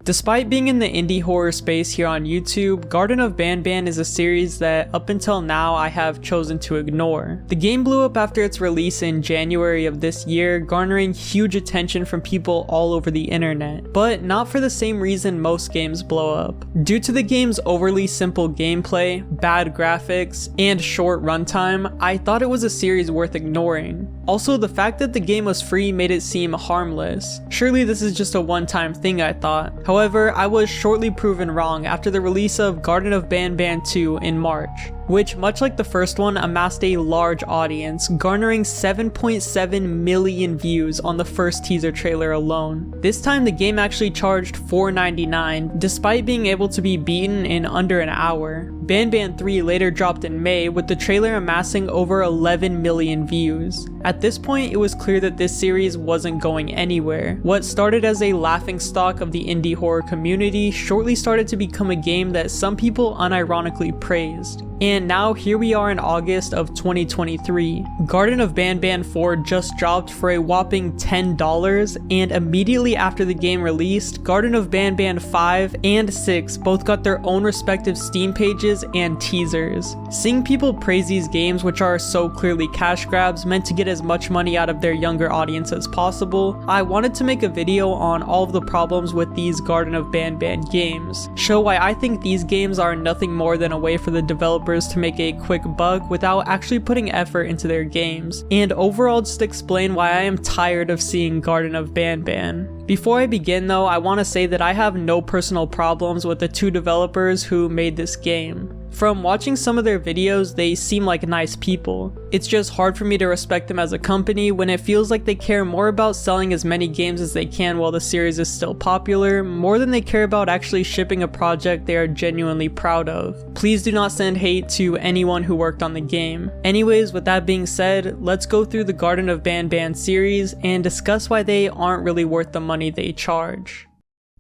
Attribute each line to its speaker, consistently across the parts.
Speaker 1: Despite being in the indie horror space here on YouTube, Garten of Banban is a series that up until now I have chosen to ignore. The game blew up after its release in January of this year, garnering huge attention from people all over the internet, but not for the same reason most games blow up. Due to the game's overly simple gameplay, bad graphics, and short runtime, I thought it was a series worth ignoring. Also, the fact that the game was free made it seem harmless. Surely this is just a one-time thing, I thought. However, I was shortly proven wrong after the release of Garten of Banban 2 in March, which, much like the first one, amassed a large audience, garnering 7.7 million views on the first teaser trailer alone. This time the game actually charged $4.99, despite being able to be beaten in under an hour. Banban 3 later dropped in May, with the trailer amassing over 11 million views. At this point, it was clear that this series wasn't going anywhere. What started as a laughingstock of the indie horror community shortly started to become a game that some people unironically praised. And now here we are in August of 2023. Garten of Banban 4 just dropped for a whopping $10, and immediately after the game released, Garten of Banban 5 and 6 both got their own respective Steam pages and teasers. Seeing people praise these games, which are so clearly cash grabs meant to get as much money out of their younger audience as possible, I wanted to make a video on all of the problems with these Garten of Banban games, show why I think these games are nothing more than a way for the developers to make a quick buck without actually putting effort into their games, and overall just explain why I am tired of seeing Garten of Banban. Before I begin though, I want to say that I have no personal problems with the two developers who made this game. From watching some of their videos, they seem like nice people. It's just hard for me to respect them as a company when it feels like they care more about selling as many games as they can while the series is still popular, more than they care about actually shipping a project they are genuinely proud of. Please do not send hate to anyone who worked on the game. Anyways, with that being said, let's go through the Garten of Banban series and discuss why they aren't really worth the money they charge.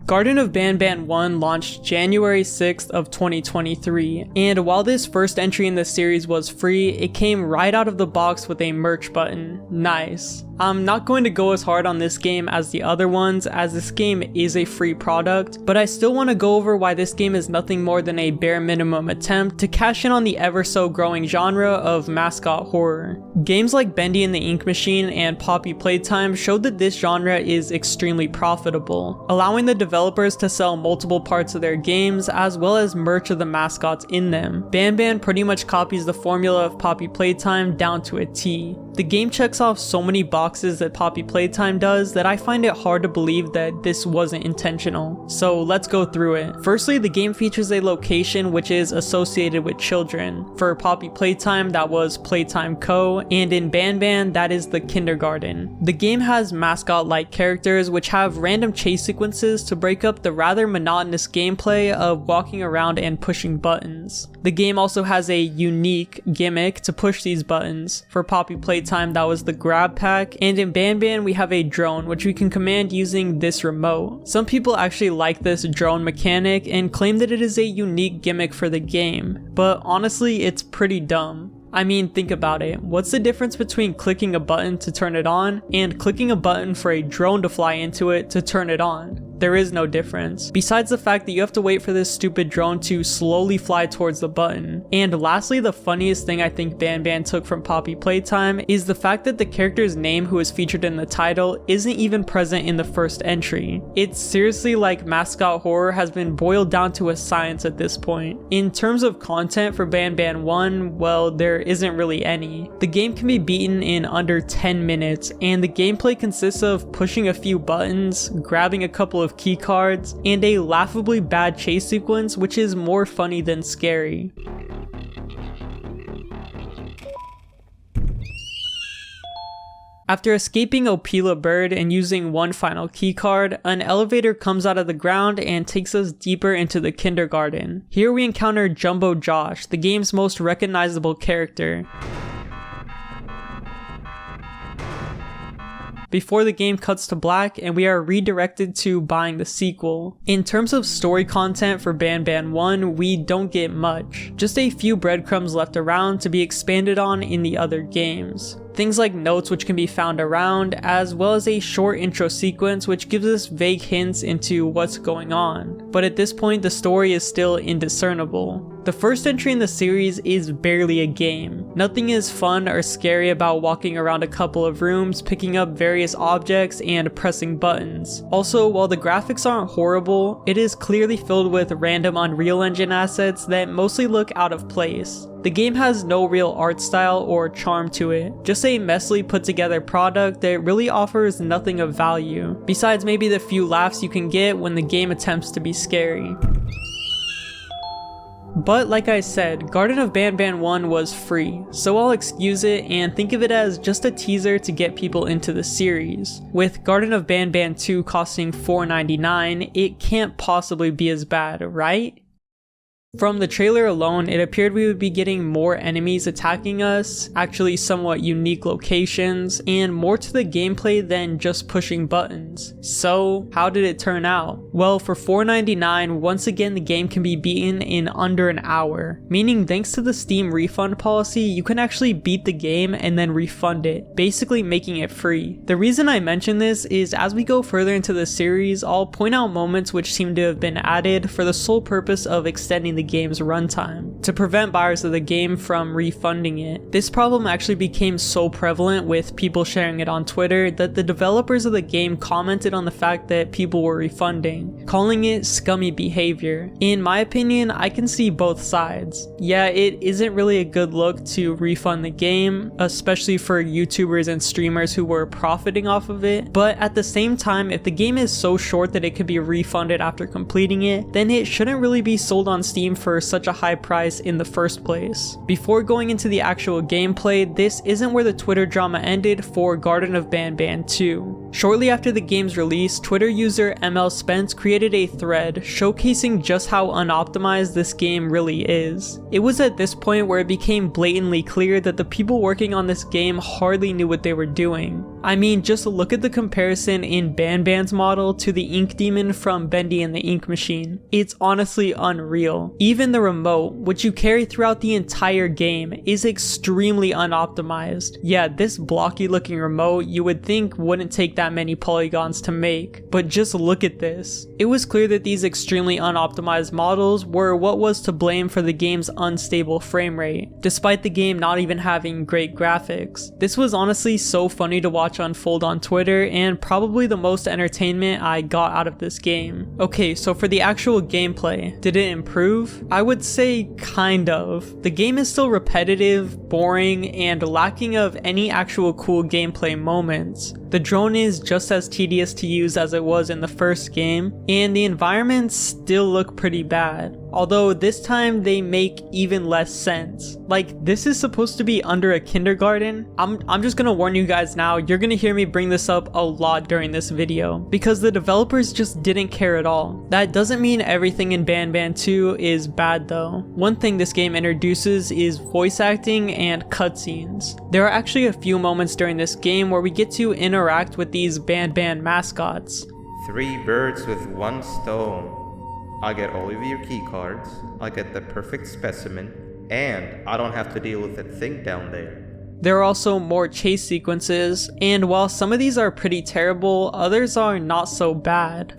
Speaker 1: Garten of Banban 1 launched January 6th of 2023, and while this first entry in the series was free, it came right out of the box with a merch button. Nice. I'm not going to go as hard on this game as the other ones, as this game is a free product, but I still want to go over why this game is nothing more than a bare minimum attempt to cash in on the ever so growing genre of mascot horror. Games like Bendy and the Ink Machine and Poppy Playtime showed that this genre is extremely profitable, allowing the developers to sell multiple parts of their games as well as merch of the mascots in them. Banban pretty much copies the formula of Poppy Playtime down to a T. The game checks off so many boxes that Poppy Playtime does that I find it hard to believe that this wasn't intentional. So let's go through it. Firstly, the game features a location which is associated with children. For Poppy Playtime, that was Playtime Co., and in Banban, that is the kindergarten. The game has mascot-like characters which have random chase sequences to break up the rather monotonous gameplay of walking around and pushing buttons. The game also has a unique gimmick to push these buttons. For Poppy Playtime, that was the grab pack, and in Banban we have a drone which we can command using this remote. Some people actually like this drone mechanic and claim that it is a unique gimmick for the game, but honestly it's pretty dumb. I mean, think about it. What's the difference between clicking a button to turn it on and clicking a button for a drone to fly into it to turn it on? There is no difference, besides the fact that you have to wait for this stupid drone to slowly fly towards the button. And lastly, the funniest thing I think Banban took from Poppy Playtime is the fact that the character's name who is featured in the title isn't even present in the first entry. It's seriously like mascot horror has been boiled down to a science at this point. In terms of content for Banban 1, well, there isn't really any. The game can be beaten in under 10 minutes, and the gameplay consists of pushing a few buttons, grabbing a couple of key cards, and a laughably bad chase sequence which is more funny than scary. After escaping Opila Bird and using one final keycard, an elevator comes out of the ground and takes us deeper into the kindergarten. Here we encounter Jumbo Josh, the game's most recognizable character. before the game cuts to black and we are redirected to buying the sequel. In terms of story content for Banban 1, we don't get much, just a few breadcrumbs left around to be expanded on in the other games. Things like notes which can be found around, as well as a short intro sequence which gives us vague hints into what's going on. But at this point the story is still indiscernible. The first entry in the series is barely a game. Nothing is fun or scary about walking around a couple of rooms, picking up various objects, and pressing buttons. Also, while the graphics aren't horrible, it is clearly filled with random Unreal Engine assets that mostly look out of place. The game has no real art style or charm to it, just a messily put together product that really offers nothing of value, besides maybe the few laughs you can get when the game attempts to be scary. But like I said, Garten of Banban 1 was free, so I'll excuse it and think of it as just a teaser to get people into the series. With Garten of Banban 2 costing $4.99, it can't possibly be as bad, right? From the trailer alone, it appeared we would be getting more enemies attacking us, actually somewhat unique locations, and more to the gameplay than just pushing buttons. So, how did it turn out? Well, for $4.99, once again the game can be beaten in under an hour, meaning thanks to the Steam refund policy, you can actually beat the game and then refund it, basically making it free. The reason I mention this is as we go further into the series, I'll point out moments which seem to have been added for the sole purpose of extending the game's runtime, to prevent buyers of the game from refunding it. This problem actually became so prevalent with people sharing it on Twitter that the developers of the game commented on the fact that people were refunding, calling it scummy behavior. In my opinion, I can see both sides. Yeah, it isn't really a good look to refund the game, especially for YouTubers and streamers who were profiting off of it, but at the same time, if the game is so short that it could be refunded after completing it, then it shouldn't really be sold on Steam for such a high price in the first place. Before going into the actual gameplay, this isn't where the Twitter drama ended for Garten of Banban 2. Shortly after the game's release, Twitter user ML Spence created a thread showcasing just how unoptimized this game really is. It was at this point where it became blatantly clear that the people working on this game hardly knew what they were doing. I mean, just look at the comparison in Banban's model to the Ink Demon from Bendy and the Ink Machine. It's honestly unreal. Even the remote, which you carry throughout the entire game, is extremely unoptimized. Yeah, this blocky looking remote you would think wouldn't take that many polygons to make, but just look at this. It was clear that these extremely unoptimized models were what was to blame for the game's unstable frame rate, despite the game not even having great graphics. This was honestly so funny to watch unfold on Twitter and probably the most entertainment I got out of this game. Okay, so for the actual gameplay, did it improve? I would say kind of. The game is still repetitive, boring, and lacking of any actual cool gameplay moments. The drone is just as tedious to use as it was in the first game, and the environments still look pretty bad. Although this time they make even less sense. Like, this is supposed to be under a kindergarten. I'm just gonna warn you guys now, you're gonna hear me bring this up a lot during this video, because the developers just didn't care at all. That doesn't mean everything in Banban 2 is bad though. One thing this game introduces is voice acting and cutscenes. There are actually a few moments during this game where we get to interact with these Banban mascots.
Speaker 2: 3 birds with 1 stone. I get all of your key cards, I get the perfect specimen, and I don't have to deal with that thing down there.
Speaker 1: There are also more chase sequences, and while some of these are pretty terrible, others are not so bad.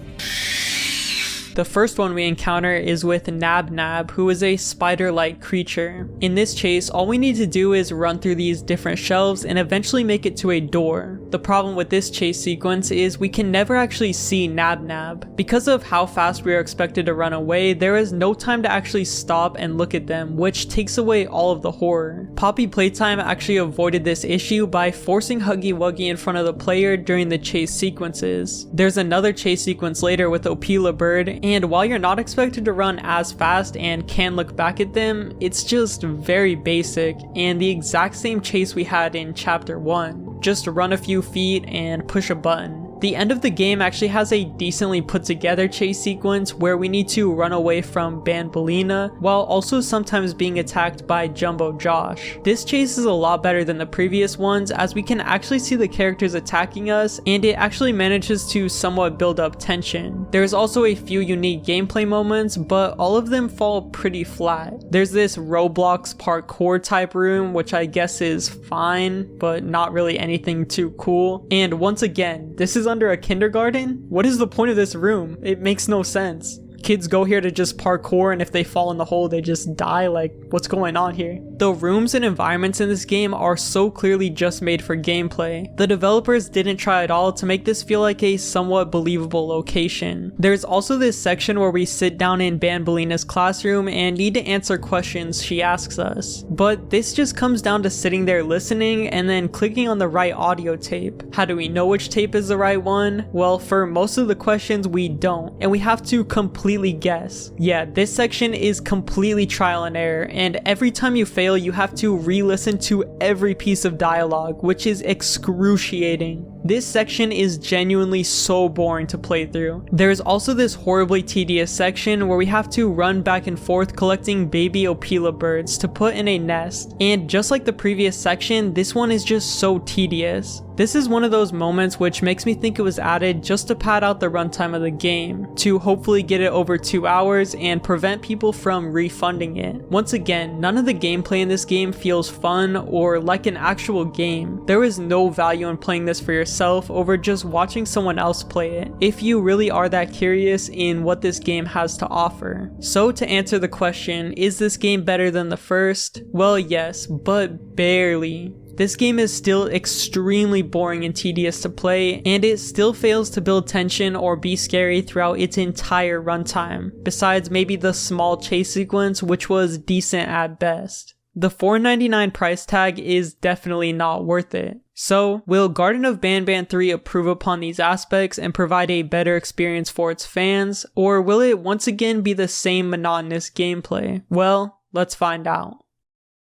Speaker 1: The first one we encounter is with Nab Nab, who is a spider-like creature. In this chase, all we need to do is run through these different shelves and eventually make it to a door. The problem with this chase sequence is we can never actually see Nab Nab. Because of how fast we are expected to run away, there is no time to actually stop and look at them, which takes away all of the horror. Poppy Playtime actually avoided this issue by forcing Huggy Wuggy in front of the player during the chase sequences. There's another chase sequence later with Opila Bird, and while you're not expected to run as fast and can look back at them, it's just very basic and the exact same chase we had in chapter 1. Just run a few feet and push a button. The end of the game actually has a decently put together chase sequence where we need to run away from Banbalina while also sometimes being attacked by Jumbo Josh. This chase is a lot better than the previous ones as we can actually see the characters attacking us, and it actually manages to somewhat build up tension. There's also a few unique gameplay moments, but all of them fall pretty flat. There's this Roblox parkour type room, which I guess is fine, but not really anything too cool. And once again, this is under a kindergarten? What is the point of this room? It makes no sense. Kids go here to just parkour, and if they fall in the hole they just die. Like, what's going on here? The rooms and environments in this game are so clearly just made for gameplay. The developers didn't try at all to make this feel like a somewhat believable location. There's also this section where we sit down in Banbalina's classroom and need to answer questions she asks us. But this just comes down to sitting there listening and then clicking on the right audio tape. How do we know which tape is the right one? Well, for most of the questions we don't, and we have to completely guess. Yeah, this section is completely trial and error, and every time you fail you have to re-listen to every piece of dialogue, which is excruciating. This section is genuinely so boring to play through. There's also this horribly tedious section where we have to run back and forth collecting baby opila birds to put in a nest, and just like the previous section, this one is just so tedious. This is one of those moments which makes me think it was added just to pad out the runtime of the game, to hopefully get it over 2 hours and prevent people from refunding it. Once again, none of the gameplay in this game feels fun or like an actual game. There is no value in playing this for yourself over just watching someone else play it, if you really are that curious in what this game has to offer. So to answer the question, is this game better than the first? Well, yes, but barely. This game is still extremely boring and tedious to play, and it still fails to build tension or be scary throughout its entire runtime, besides maybe the small chase sequence, which was decent at best. The $4.99 price tag is definitely not worth it. So, will Garten of Banban 3 improve upon these aspects and provide a better experience for its fans, or will it once again be the same monotonous gameplay? Well, let's find out.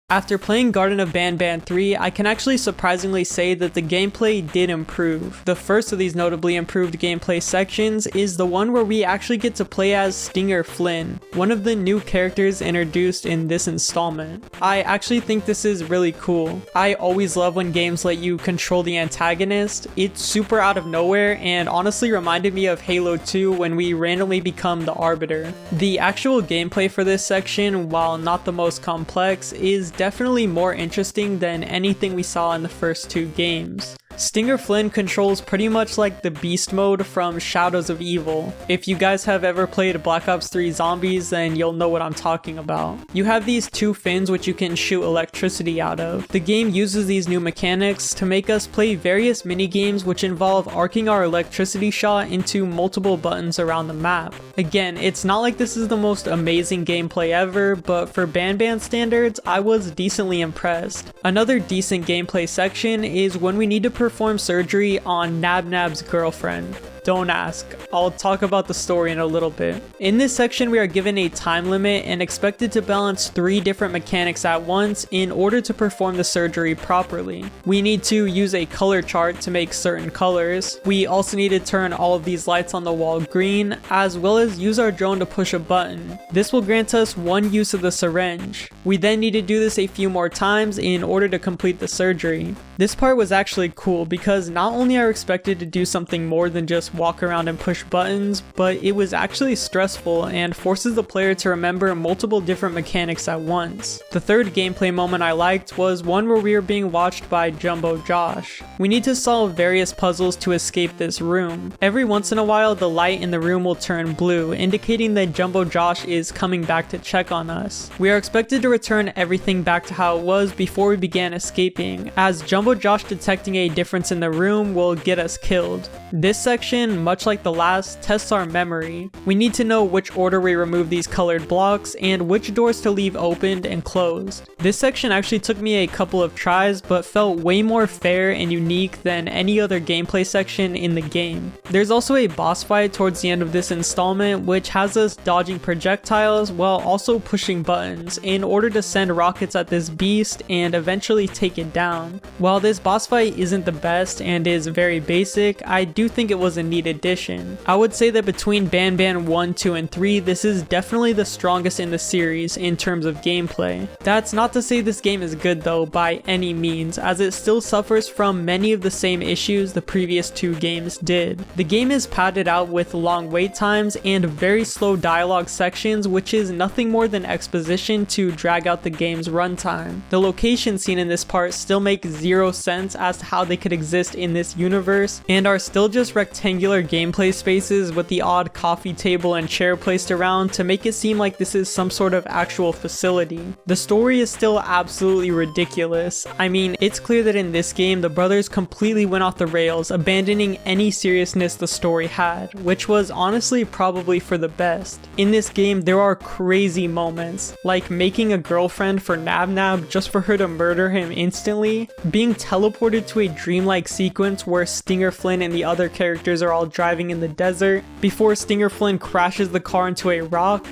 Speaker 1: After playing Garten of Banban 3, I can actually surprisingly say that the gameplay did improve. The first of these notably improved gameplay sections is the one where we actually get to play as Stinger Flynn, one of the new characters introduced in this installment. I actually think this is really cool. I always love when games let you control the antagonist. It's super out of nowhere and honestly reminded me of Halo 2 when we randomly become the Arbiter. The actual gameplay for this section, while not the most complex, is definitely more interesting than anything we saw in the first 2 games. Stinger Flynn controls pretty much like the beast mode from Shadows of Evil. If you guys have ever played Black Ops 3 Zombies, then you'll know what I'm talking about. You have these 2 fins which you can shoot electricity out of. The game uses these new mechanics to make us play various mini-games which involve arcing our electricity shot into multiple buttons around the map. Again, it's not like this is the most amazing gameplay ever, but for Banban standards, I was decently impressed. Another decent gameplay section is when we need to perform surgery on Nabnab's girlfriend. Don't ask, I'll talk about the story in a little bit. In this section we are given a time limit and expected to balance 3 different mechanics at once in order to perform the surgery properly. We need to use a color chart to make certain colors. We also need to turn all of these lights on the wall green, as well as use our drone to push a button. This will grant us 1 use of the syringe. We then need to do this a few more times in order to complete the surgery. This part was actually cool because not only are we expected to do something more than just walk around and push buttons, but it was actually stressful and forces the player to remember multiple different mechanics at once. The third gameplay moment I liked was one where we were being watched by Jumbo Josh. We need to solve various puzzles to escape this room. Every once in a while the light in the room will turn blue, indicating that Jumbo Josh is coming back to check on us. We are expected to return everything back to how it was before we began escaping, as Jumbo Josh detecting a difference in the room will get us killed. This section, much like the last, tests our memory. We need to know which order we remove these colored blocks and which doors to leave opened and closed. This section actually took me a couple of tries but felt way more fair and unique than any other gameplay section in the game. There's also a boss fight towards the end of this installment which has us dodging projectiles while also pushing buttons in order to send rockets at this beast and eventually take it down. While While this boss fight isn't the best and is very basic, I do think it was a neat addition. I would say that between Banban 1, 2, and 3, this is definitely the strongest in the series in terms of gameplay. That's not to say this game is good though by any means, as it still suffers from many of the same issues the previous two games did. The game is padded out with long wait times and very slow dialogue sections, which is nothing more than exposition to drag out the game's runtime. The location seen in this part still make zero sense as to how they could exist in this universe, and are still just rectangular gameplay spaces with the odd coffee table and chair placed around to make it seem like this is some sort of actual facility. The story is still absolutely ridiculous. I mean, it's clear that in this game the brothers completely went off the rails, abandoning any seriousness the story had, which was honestly probably for the best. In this game there are crazy moments, like making a girlfriend for Nab Nab just for her to murder him instantly, being teleported to a dreamlike sequence where Stinger Flynn and the other characters are all driving in the desert before Stinger Flynn crashes the car into a rock.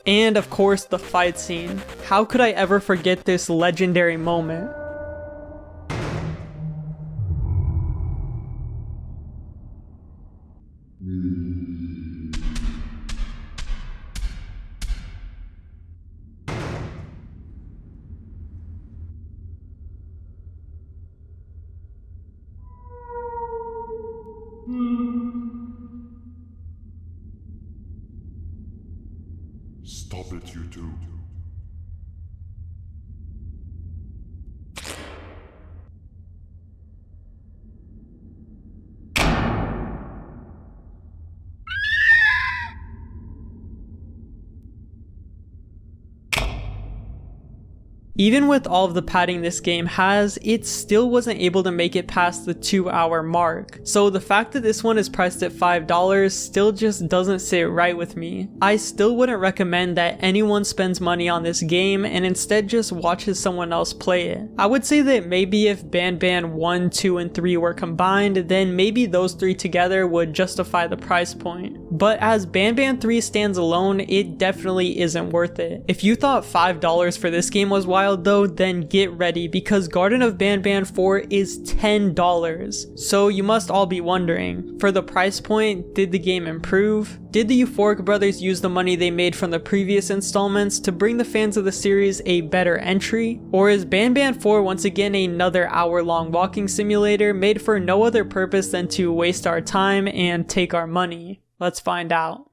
Speaker 1: And of course the fight scene. How could I ever forget this legendary moment?
Speaker 3: Stop it, you two.
Speaker 1: Even with all of the padding this game has, it still wasn't able to make it past the 2-hour mark. So the fact that this one is priced at $5 still just doesn't sit right with me. I still wouldn't recommend that anyone spends money on this game and instead just watches someone else play it. I would say that maybe if Banban 1, 2, and 3 were combined, then maybe those three together would justify the price point. But as Banban 3 stands alone, it definitely isn't worth it. If you thought $5 for this game was wild though, then get ready, because Garten of Banban 4 is $10. So you must all be wondering, for the price point, did the game improve? Did the Euphoric brothers use the money they made from the previous installments to bring the fans of the series a better entry? Or is Banban 4 once again another hour-long walking simulator made for no other purpose than to waste our time and take our money? Let's find out.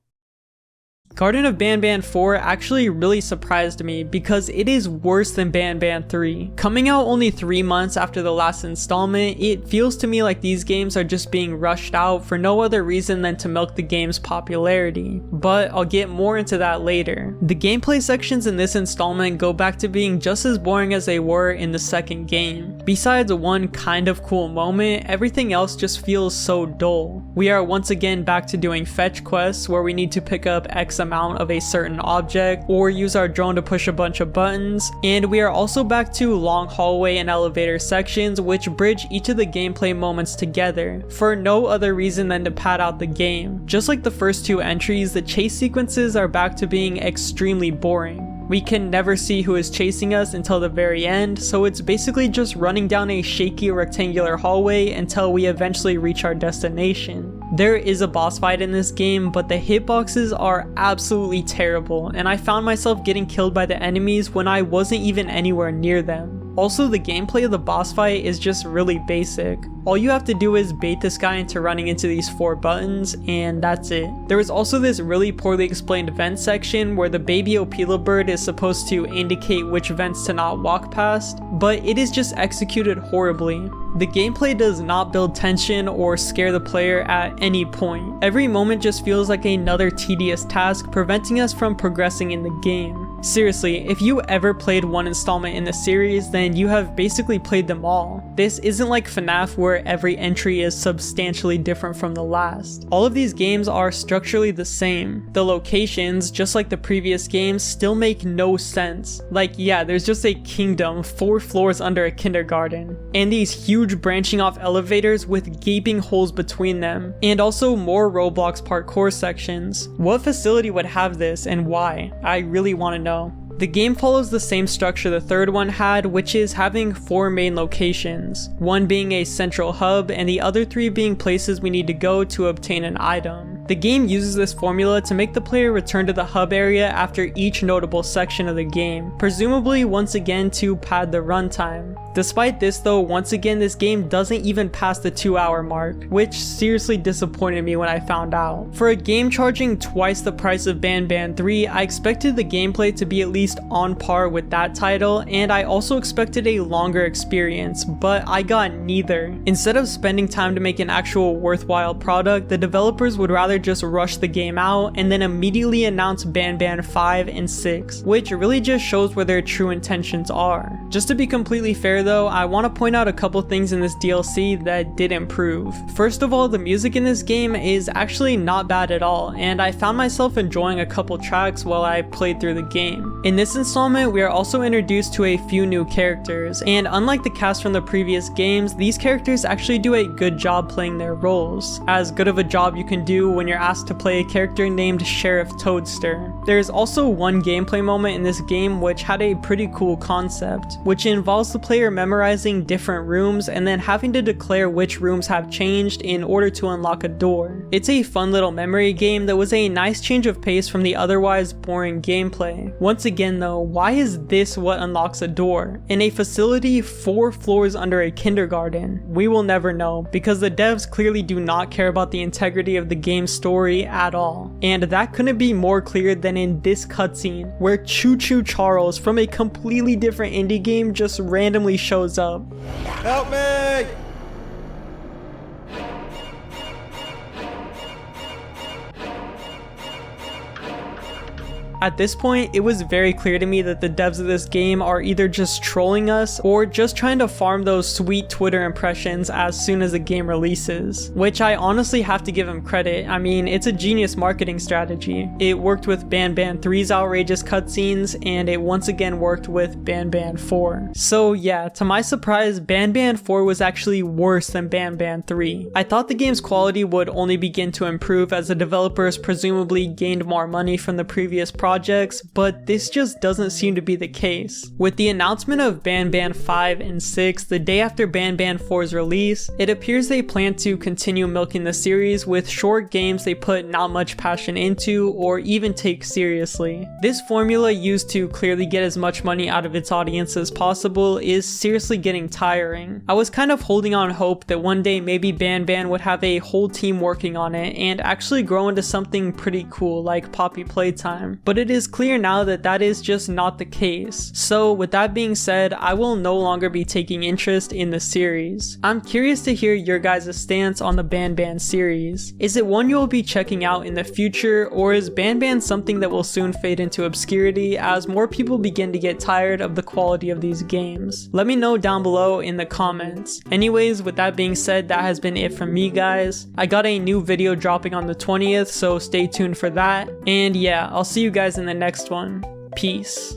Speaker 1: Garten of Banban 4 actually really surprised me because it is worse than Banban 3. Coming out only 3 months after the last installment, it feels to me like these games are just being rushed out for no other reason than to milk the game's popularity. But I'll get more into that later. The gameplay sections in this installment go back to being just as boring as they were in the second game. Besides one kind of cool moment, everything else just feels so dull. We are once again back to doing fetch quests where we need to pick up X amount of a certain object or use our drone to push a bunch of buttons, and we are also back to long hallway and elevator sections which bridge each of the gameplay moments together for no other reason than to pad out the game. Just like the first two entries, the chase sequences are back to being extremely boring. We can never see who is chasing us until the very end, so it's basically just running down a shaky rectangular hallway until we eventually reach our destination. There is a boss fight in this game, but the hitboxes are absolutely terrible, and I found myself getting killed by the enemies when I wasn't even anywhere near them. Also, the gameplay of the boss fight is just really basic. All you have to do is bait this guy into running into these 4 buttons, and that's it. There is also this really poorly explained vent section where the baby Opila bird is supposed to indicate which vents to not walk past, but it is just executed horribly. The gameplay does not build tension or scare the player at any point. Every moment just feels like another tedious task, preventing us from progressing in the game. Seriously, if you ever played one installment in the series, then you have basically played them all. This isn't like FNAF where every entry is substantially different from the last. All of these games are structurally the same. The locations, just like the previous games, still make no sense. Like, yeah, there's just a kingdom 4 floors under a kindergarten, and these huge branching off elevators with gaping holes between them, and also more Roblox parkour sections. What facility would have this and why? I really want to know. The game follows the same structure the third one had, which is having 4 main locations, one being a central hub and the other 3 being places we need to go to obtain an item. The game uses this formula to make the player return to the hub area after each notable section of the game, presumably once again to pad the runtime. Despite this though, once again this game doesn't even pass the 2-hour mark, which seriously disappointed me when I found out. For a game charging twice the price of Banban 3, I expected the gameplay to be at least on par with that title, and I also expected a longer experience, but I got neither. Instead of spending time to make an actual worthwhile product, the developers would rather just rush the game out and then immediately announce Banban 5 and 6, which really just shows where their true intentions are. Just to be completely fair though, I want to point out a couple things in this DLC that did improve. First of all, the music in this game is actually not bad at all, and I found myself enjoying a couple tracks while I played through the game. In this installment, we are also introduced to a few new characters, and unlike the cast from the previous games, these characters actually do a good job playing their roles. As good of a job you can do when you're asked to play a character named Sheriff Toadster. There's also one gameplay moment in this game which had a pretty cool concept, which involves the player memorizing different rooms and then having to declare which rooms have changed in order to unlock a door. It's a fun little memory game that was a nice change of pace from the otherwise boring gameplay. Once again though, why is this what unlocks a door? In a facility 4 floors under a kindergarten? We will never know, because the devs clearly do not care about the integrity of the game's story at all. And that couldn't be more clear than in this cutscene, where Choo Choo Charles from a completely different indie game just randomly shows up.
Speaker 2: Help me!
Speaker 1: At this point, it was very clear to me that the devs of this game are either just trolling us or just trying to farm those sweet Twitter impressions as soon as the game releases, which I honestly have to give them credit. I mean, it's a genius marketing strategy. It worked with Banban 3's outrageous cutscenes, and it once again worked with Banban 4. So yeah, to my surprise, Banban 4 was actually worse than Banban 3. I thought the game's quality would only begin to improve as the developers presumably gained more money from the previous projects, but this just doesn't seem to be the case. With the announcement of Banban 5 and 6 the day after Banban 4's release, it appears they plan to continue milking the series with short games they put not much passion into or even take seriously. This formula, used to clearly get as much money out of its audience as possible, is seriously getting tiring. I was kind of holding on hope that one day maybe Banban would have a whole team working on it and actually grow into something pretty cool like Poppy Playtime, but it is clear now that that is just not the case. So with that being said, I will no longer be taking interest in the series. I'm curious to hear your guys' stance on the Banban series. Is it one you'll be checking out in the future, or is Banban something that will soon fade into obscurity as more people begin to get tired of the quality of these games? Let me know down below in the comments. Anyways, with that being said, that has been it from me guys. I got a new video dropping on the 20th, so stay tuned for that. And yeah, I'll see you guys in the next one. Peace.